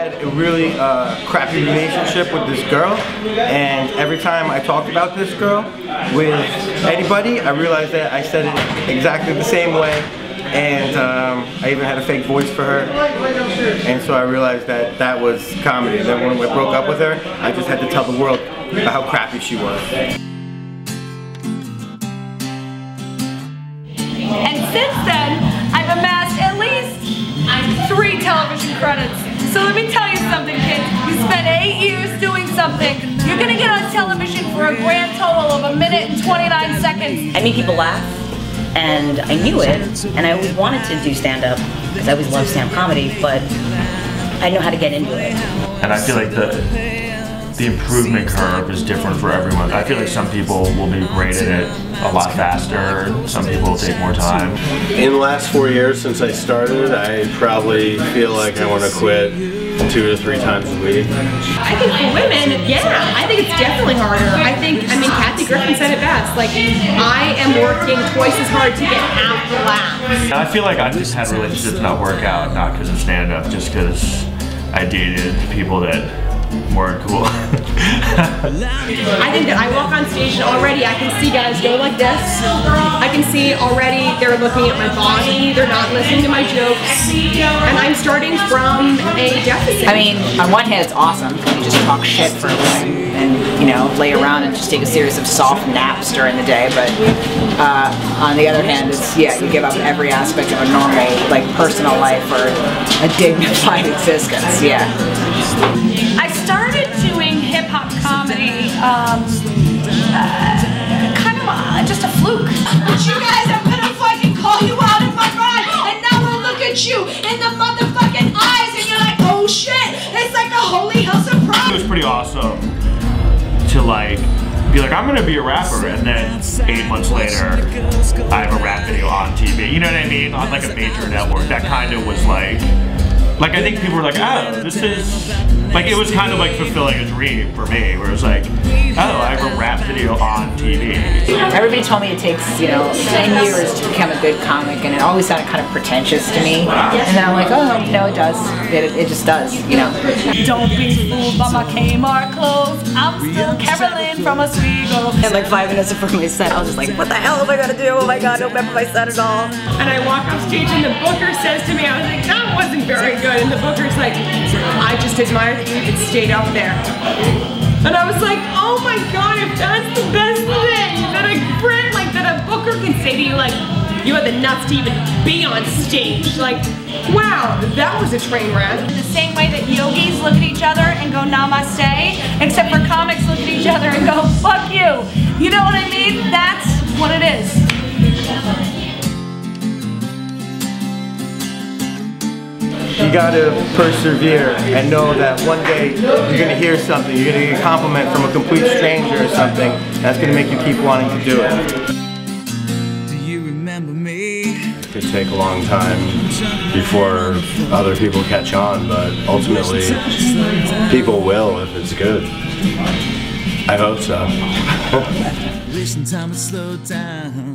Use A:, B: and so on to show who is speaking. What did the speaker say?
A: had a really crappy relationship with this girl, and every time I talked about this girl with anybody, I realized that I said it exactly the same way, and I even had a fake voice for her, and so I realized that that was comedy. And then when I broke up with her, I just had to tell the world about how crappy she was.
B: And since then, I've amassed at least 3 television credits. So let me tell you something, kids. You spent 8 years doing something. You're gonna get on television for a grand total of 1 minute and 29 seconds.
C: I made people laugh, and I knew it, and I always wanted to do stand-up, because I always loved stand-up comedy, but I know how to get into it.
D: And I feel like the improvement curve is different for everyone. I feel like some people will be great at it a lot faster, some people will take more time.
E: In the last 4 years since I started, I probably feel like I want to quit 2 to 3 times a week.
F: I think for women, yeah, I think it's definitely harder. I mean, Kathy Griffin said it best. Like, I am working twice as hard to get half the laughs.
D: I feel like I've just had relationships not work out, not because of stand-up, just because I dated people that weren't cool.
F: I think that I walk on stage and already I can see guys go like this. I can see already they're looking at my body, they're not listening to my jokes, and I'm starting from a deficit.
G: I mean, on one hand it's awesome, you just talk shit for a living and, you know, lay around and just take a series of soft naps during the day, but on the other hand, it's, yeah, you give up every aspect of a normal, like, personal life for a dignified existence, yeah.
B: I started doing hip-hop comedy, kind of just a fluke.
H: But you guys, I'm gonna fucking call you out in my ride, and now I'll look at you in the motherfucking eyes, and you're like, oh shit, it's like a holy hell surprise.
D: It was pretty awesome to like be like, I'm gonna be a rapper, and then 8 months later I have a rap video on TV, you know what I mean, on like a major network. That kind of was like I think people were like, oh, this is, like, it was kind of like fulfilling a dream for me, where it was like, oh, I have a rap video on TV.
G: Everybody told me it takes, you know, 10 years to become a good comic, and it always sounded kind of pretentious to me. And then I'm like, oh, no, it does. It just does, you know.
B: Don't be fooled by my Kmart clothes. I'm still Carolyn from Oswego.
C: And like 5 minutes before my set, I was just like, what the hell am I gonna do? Oh my god, I don't remember my set at all.
F: And I walk off stage and the booker says to me, I was like, that wasn't very good. And the booker's like, I just admire that you even stayed up there. And I was like, oh my god, if that's the best thing that a friend, like, that a booker can say to you, like, you had the nuts to even be on stage. Like, wow, that was a train wreck.
B: The same way that yogis look at each other and go namaste, except for comics look at each other and go, fuck you. You know what I mean? That's what it is.
A: You gotta persevere and know that one day you're gonna hear something, you're gonna get a compliment from a complete stranger or something, that's gonna make you keep wanting to do it.
I: Do you remember me?
E: It could take a long time before other people catch on, but ultimately people will if it's good. I hope so.
I: Wishing time would slow down.